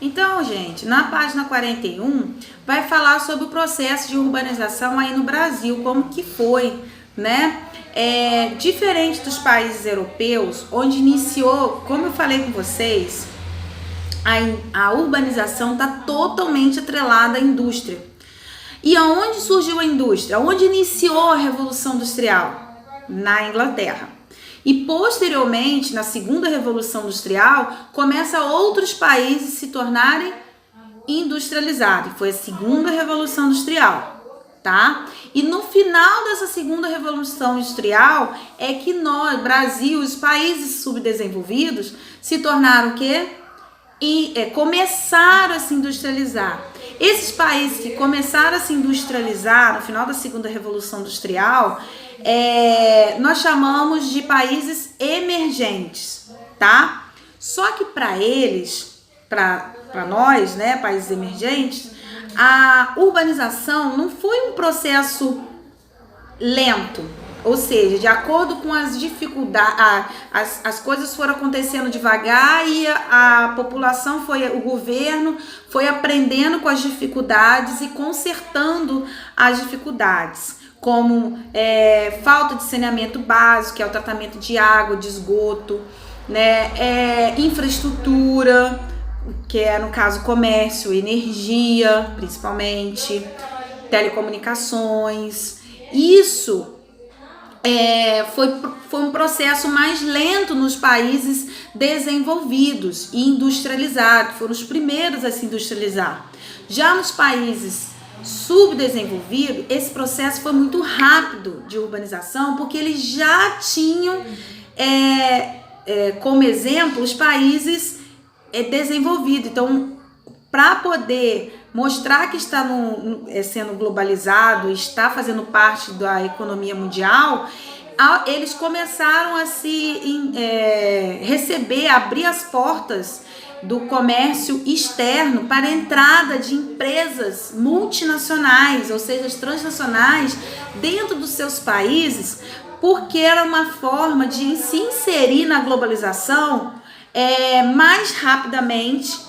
Então, gente, na página 41 vai falar sobre o processo de urbanização aí no Brasil, como que foi, né? Diferente dos países europeus, onde iniciou, como eu falei com vocês, a urbanização está totalmente atrelada à indústria. E aonde surgiu a indústria? Onde iniciou a Revolução Industrial? Na Inglaterra. E posteriormente, na segunda Revolução Industrial, começa outros países se tornarem industrializados. Foi a segunda Revolução Industrial, tá? E no final dessa segunda Revolução Industrial é que nós, Brasil, os países subdesenvolvidos, se tornaram o quê? Começaram a se industrializar. Esses países que começaram a se industrializar no final da segunda Revolução Industrial, nós chamamos de países emergentes, tá? Só que para eles, para nós, né, países emergentes, a urbanização não foi um processo lento, ou seja, de acordo com as dificuldades, as coisas foram acontecendo devagar e a população o governo foi aprendendo com as dificuldades e consertando as dificuldades, como falta de saneamento básico, que é o tratamento de água, de esgoto, né, infraestrutura, que é no caso comércio, energia, principalmente, telecomunicações. Isso foi um processo mais lento nos países desenvolvidos e industrializados, foram os primeiros a se industrializar. Já nos países subdesenvolvidos, esse processo foi muito rápido de urbanização, porque eles já tinham como exemplo os países desenvolvidos. Então, para poder mostrar que está sendo globalizado, está fazendo parte da economia mundial, eles começaram a se receber, abrir as portas do comércio externo para a entrada de empresas multinacionais, ou seja, as transnacionais, dentro dos seus países, porque era uma forma de se inserir na globalização mais rapidamente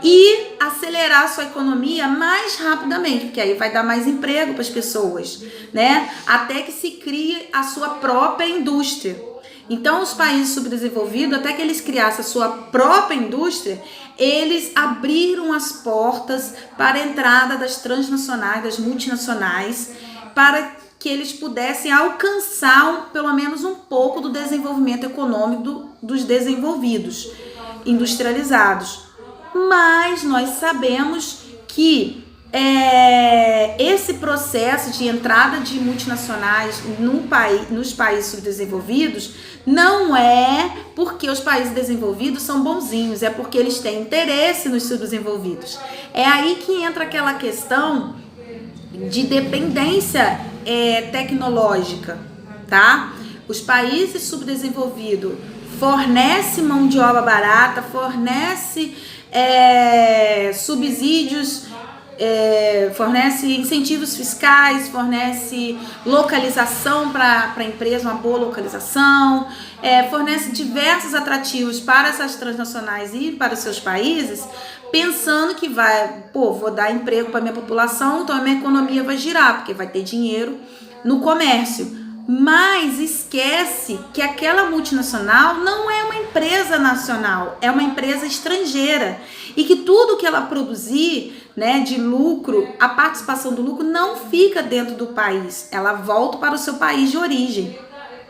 e acelerar sua economia mais rapidamente, porque aí vai dar mais emprego para as pessoas, né? Até que se crie a sua própria indústria. Então, os países subdesenvolvidos, até que eles criassem a sua própria indústria, eles abriram as portas para a entrada das transnacionais, das multinacionais, para que eles pudessem alcançar pelo menos um pouco do desenvolvimento econômico dos desenvolvidos, industrializados. Mas nós sabemos que esse processo de entrada de multinacionais nos países subdesenvolvidos não é porque os países desenvolvidos são bonzinhos, é porque eles têm interesse nos subdesenvolvidos. É aí que entra aquela questão de dependência tecnológica, tá? Os países subdesenvolvidos fornecem mão de obra barata, fornecem subsídios, fornece incentivos fiscais, fornece localização para a empresa, uma boa localização, fornece diversos atrativos para essas transnacionais e para os seus países, pensando que vou dar emprego para a minha população, então a minha economia vai girar, porque vai ter dinheiro no comércio. Mas esquece que aquela multinacional não é uma empresa nacional, é uma empresa estrangeira e que tudo que ela produzir, né, de lucro, a participação do lucro não fica dentro do país, ela volta para o seu país de origem,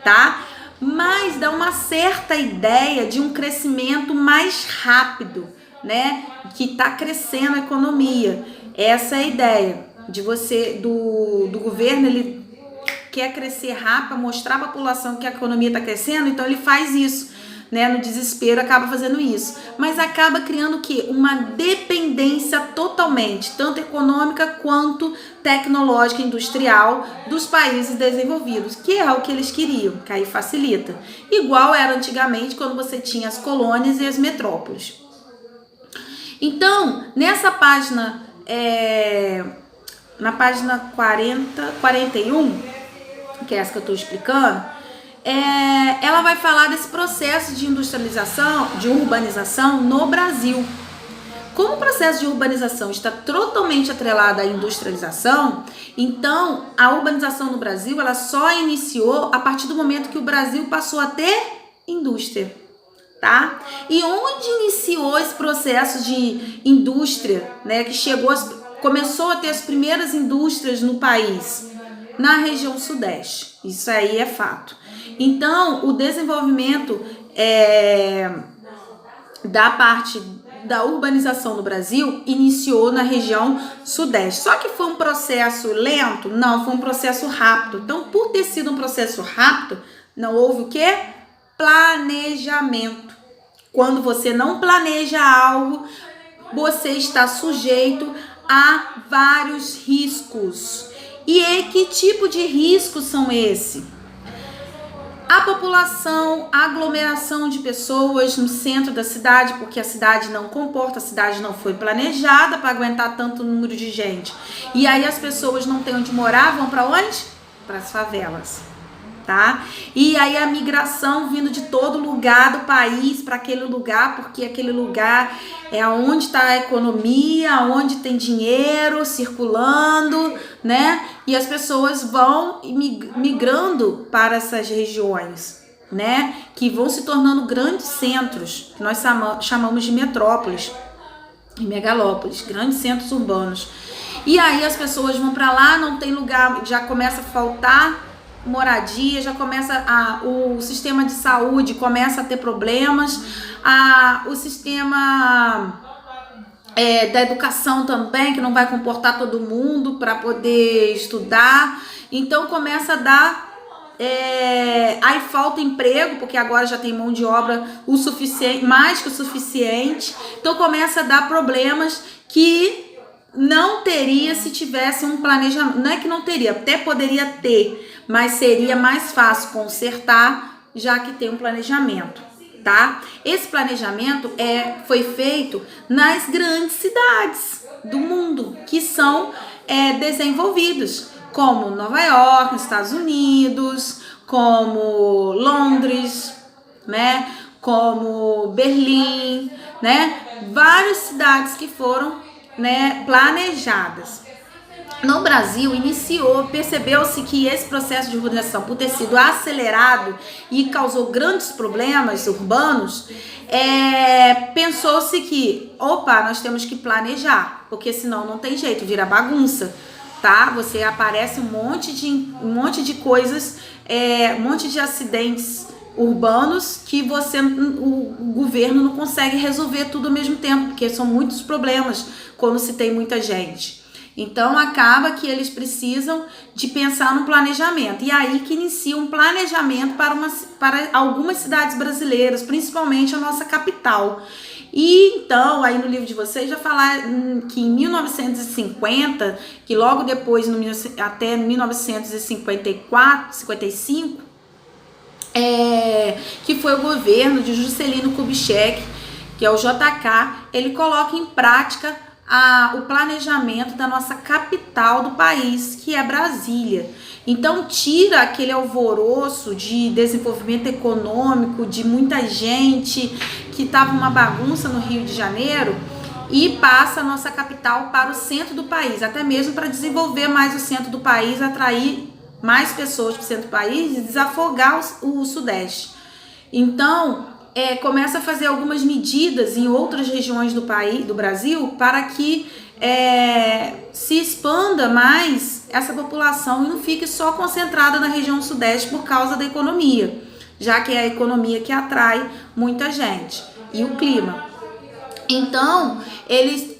tá? Mas dá uma certa ideia de um crescimento mais rápido, né, que está crescendo a economia. Essa é a ideia de do governo, ele quer crescer rápido, mostrar à população que a economia está crescendo, então ele faz isso, né? No desespero acaba fazendo isso, mas acaba criando o quê? Uma dependência totalmente, tanto econômica quanto tecnológica, industrial dos países desenvolvidos, que é o que eles queriam, que aí facilita. Igual era antigamente quando você tinha as colônias e as metrópoles. Então, nessa página, na página 41, que é essa que eu estou explicando, ela vai falar desse processo de industrialização, de urbanização no Brasil. Como o processo de urbanização está totalmente atrelado à industrialização, então a urbanização no Brasil ela só iniciou a partir do momento que o Brasil passou a ter indústria, tá? E onde iniciou esse processo de indústria, né, que começou a ter as primeiras indústrias no país? Na região sudeste, isso aí é fato. Então, o desenvolvimento da parte da urbanização no Brasil iniciou na região sudeste. Só que foi um processo lento? Não, foi um processo rápido. Então, por ter sido um processo rápido, não houve o quê? Planejamento. Quando você não planeja algo, você está sujeito a vários riscos. E que tipo de riscos são esses? A população, a aglomeração de pessoas no centro da cidade, porque a cidade não comporta, a cidade não foi planejada para aguentar tanto número de gente. E aí as pessoas não têm onde morar, vão para onde? Para as favelas, tá? E aí a migração vindo de todo lugar do país para aquele lugar, porque aquele lugar é onde está a economia, onde tem dinheiro circulando, né? E as pessoas vão migrando para essas regiões, né? Que vão se tornando grandes centros, que nós chamamos de metrópoles e megalópolis, grandes centros urbanos. E aí as pessoas vão para lá, não tem lugar, já começa a faltar moradia, já começa o sistema de saúde começa a ter problemas, o sistema da educação também, que não vai comportar todo mundo para poder estudar, então começa a dar aí falta emprego, porque agora já tem mão de obra o suficiente, mais que o suficiente, então começa a dar problemas que não teria se tivesse um planejamento. Não é que não teria, até poderia ter, mas seria mais fácil consertar, já que tem um planejamento, tá? Esse planejamento foi feito nas grandes cidades do mundo, que são desenvolvidos, como Nova York, nos Estados Unidos, como Londres, né? Como Berlim, né? Várias cidades que foram, né, planejadas. No Brasil, percebeu-se que esse processo de urbanização, por ter sido acelerado e causou grandes problemas urbanos, pensou-se que, nós temos que planejar, porque senão não tem jeito, vira bagunça, tá? Você aparece um monte de coisas, um monte de acidentes urbanos que o governo não consegue resolver tudo ao mesmo tempo, porque são muitos problemas quando se tem muita gente. Então acaba que eles precisam de pensar no planejamento, e aí que inicia um planejamento para algumas cidades brasileiras, principalmente a nossa capital. E então, aí no livro de vocês já falar que em 1950, que logo depois, até 1954, 55, que foi o governo de Juscelino Kubitschek, que é o JK, ele coloca em prática o planejamento da nossa capital do país, que é Brasília. Então tira aquele alvoroço de desenvolvimento econômico, de muita gente, que estava uma bagunça no Rio de Janeiro, e passa a nossa capital para o centro do país, até mesmo para desenvolver mais o centro do país, atrair mais pessoas para o centro do país e desafogar o Sudeste. Então, começa a fazer algumas medidas em outras regiões do Brasil para que se expanda mais essa população e não fique só concentrada na região Sudeste por causa da economia, já que é a economia que atrai muita gente e o clima. Então, ele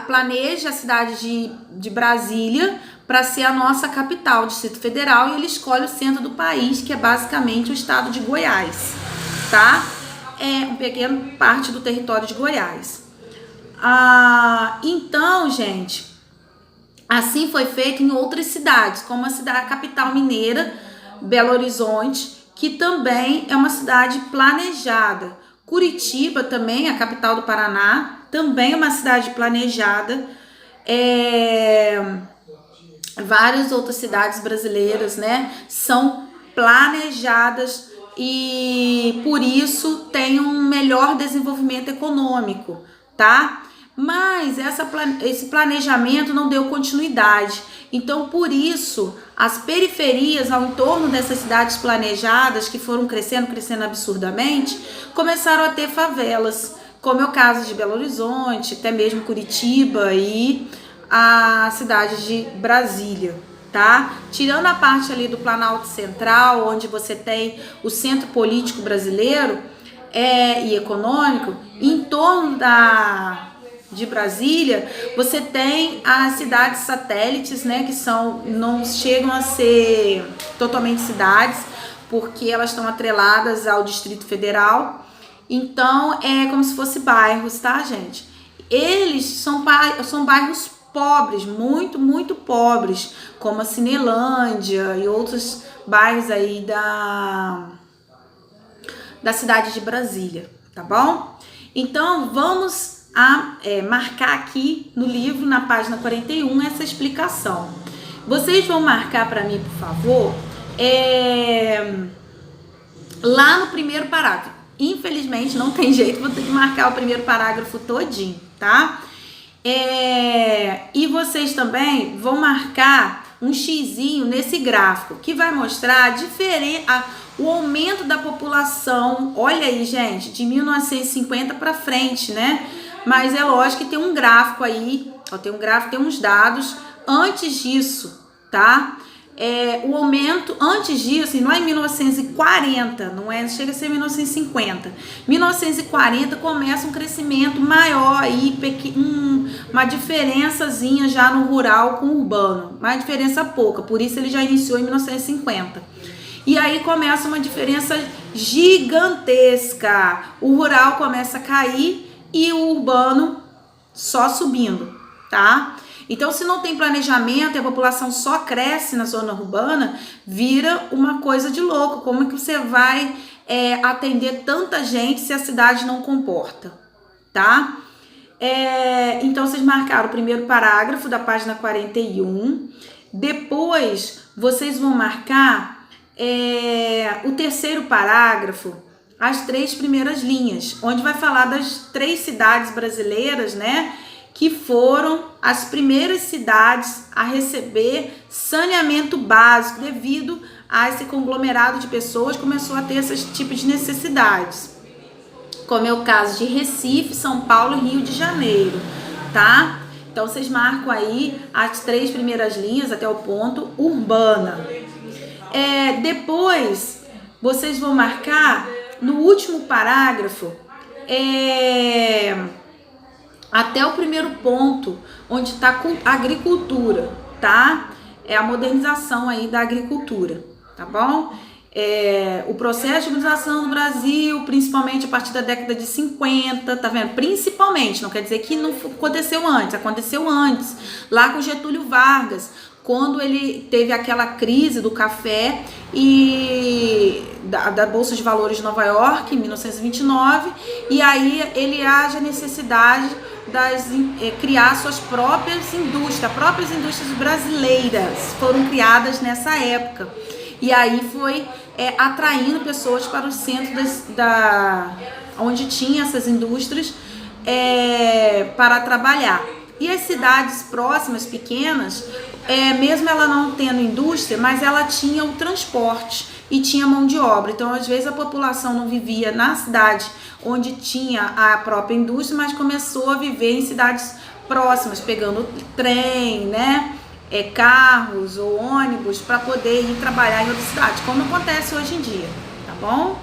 planeja a cidade de Brasília para ser a nossa capital, Distrito Federal, e ele escolhe o centro do país, que é basicamente o estado de Goiás, tá? Uma pequena parte do território de Goiás. Então, gente, assim foi feito em outras cidades, como a capital mineira, Belo Horizonte, que também é uma cidade planejada. Curitiba também, a capital do Paraná, também é uma cidade planejada. Várias outras cidades brasileiras, né, são planejadas e por isso tem um melhor desenvolvimento econômico, tá? Mas esse planejamento não deu continuidade. Então, por isso, as periferias ao entorno dessas cidades planejadas, que foram crescendo absurdamente, começaram a ter favelas, como é o caso de Belo Horizonte, até mesmo Curitiba e a cidade de Brasília, tá? Tirando a parte ali do Planalto Central, onde você tem o centro político brasileiro e econômico, em torno de Brasília, você tem as cidades satélites, né, que não chegam a ser totalmente cidades, porque elas estão atreladas ao Distrito Federal. Então, é como se fosse bairros, tá, gente? Eles são bairros pobres, muito, muito pobres, como a Cinelândia e outros bairros aí da cidade de Brasília, tá bom? Então, vamos marcar aqui no livro, na página 41, essa explicação. Vocês vão marcar para mim, por favor, lá no primeiro parágrafo. Infelizmente, não tem jeito, vou ter que marcar o primeiro parágrafo todinho, tá? E vocês também vão marcar um xizinho nesse gráfico, que vai mostrar o aumento da população. Olha aí, gente, de 1950 para frente, né? Mas é lógico que tem um gráfico aí, tem uns dados antes disso, tá? O aumento antes disso, não é em 1940, chega a ser 1950. 1940 começa um crescimento maior aí, uma diferençazinha já no rural com o urbano, uma diferença pouca, por isso ele já iniciou em 1950. E aí começa uma diferença gigantesca. O rural começa a cair e o urbano só subindo, tá? Então, se não tem planejamento e a população só cresce na zona urbana, vira uma coisa de louco. Como é que você vai atender tanta gente se a cidade não comporta, tá? Então, vocês marcaram o primeiro parágrafo da página 41. Depois, vocês vão marcar o terceiro parágrafo, as 3 primeiras linhas, onde vai falar das 3 cidades brasileiras, né? Que foram as primeiras cidades a receber saneamento básico devido a esse conglomerado de pessoas começou a ter esses tipos de necessidades, como é o caso de Recife, São Paulo e Rio de Janeiro, tá? Então vocês marcam aí as 3 primeiras linhas até o ponto urbana. Depois vocês vão marcar no último parágrafo até o primeiro ponto, onde está a agricultura, tá? É a modernização aí da agricultura, tá bom? O processo de modernização no Brasil, principalmente a partir da década de 50, tá vendo? Principalmente, não quer dizer que não aconteceu antes, lá com Getúlio Vargas, quando ele teve aquela crise do café e da Bolsa de Valores de Nova York, em 1929, e aí ele haja necessidade criar suas próprias indústrias brasileiras foram criadas nessa época, e aí foi atraindo pessoas para o centro onde tinha essas indústrias para trabalhar. E as cidades próximas, pequenas, mesmo ela não tendo indústria, mas ela tinha o transporte e tinha mão de obra. Então, às vezes, a população não vivia na cidade onde tinha a própria indústria, mas começou a viver em cidades próximas, pegando trem, né? Carros ou ônibus para poder ir trabalhar em outra cidade, como acontece hoje em dia, tá bom?